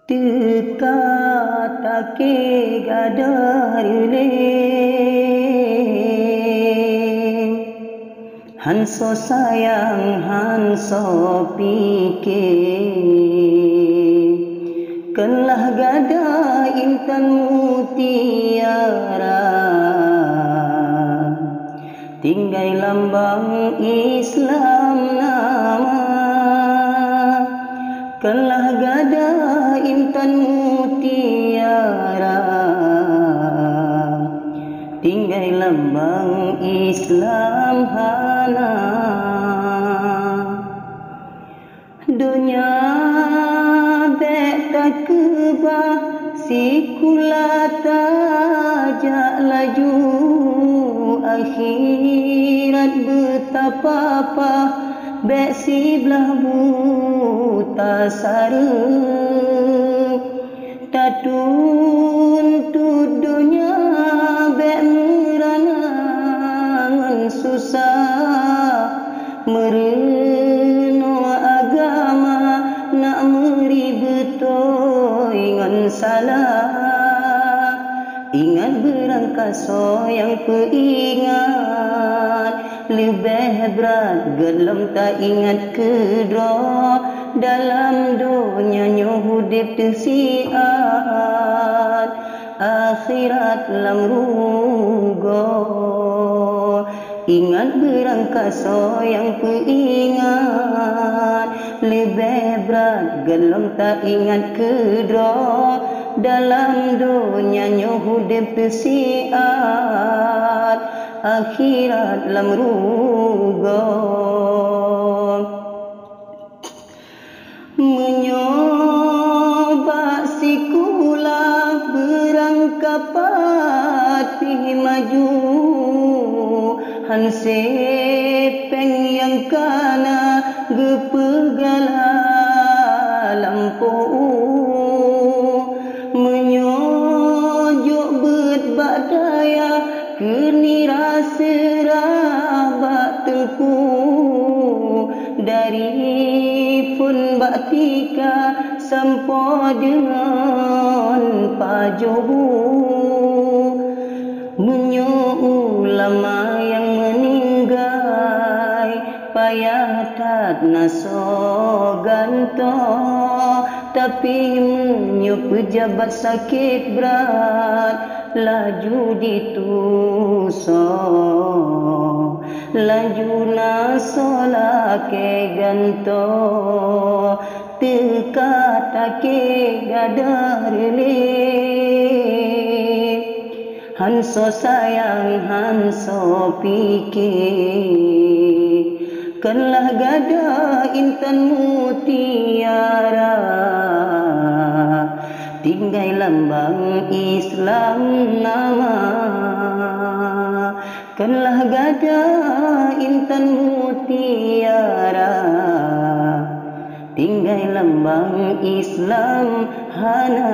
Teka take gadarle Hanso sayang hanso pikir Kelah gada intan mutiara Tinggai lambang Islam nama Kelah gada intan mutiara Tinggai lambang Islam hana Dunia bek tak kebah Sikula tajak laju Akhirat betapa Bek sebelah buta sara Tak tuntut dunia Bek merangan susah Mereno agama Nak meribetoi dengan salah Ingat berangkaso yang peringat Lebih berat gelam tak ingat kedra Dalam dunia nyuhudip tersiat Akhirat lam rugo Ingat berangkaso yang peringat Lebih berat gelam tak ingat kedra Dalam dunia nyuhudip tersiat Akhirat lam rugo Menyoba sikula berangkapat pergi maju Hansepeng yang kana gepegala lampu Menyojok berbadaya Kenira serah bak tengku Dari pun bak tika Sampai dengan pajobu Menyo ulama yang meninggal Payah tak naso ganto Tapi menyo pejabat sakit berat Laju dituso Laju nasola ke ganto Teka take gadarle Hanso sayang hanso pikir Kelah gada intan mutiara Tinggai lambang Islam nama Kelah gada intan mutiara Tinggai lambang Islam hana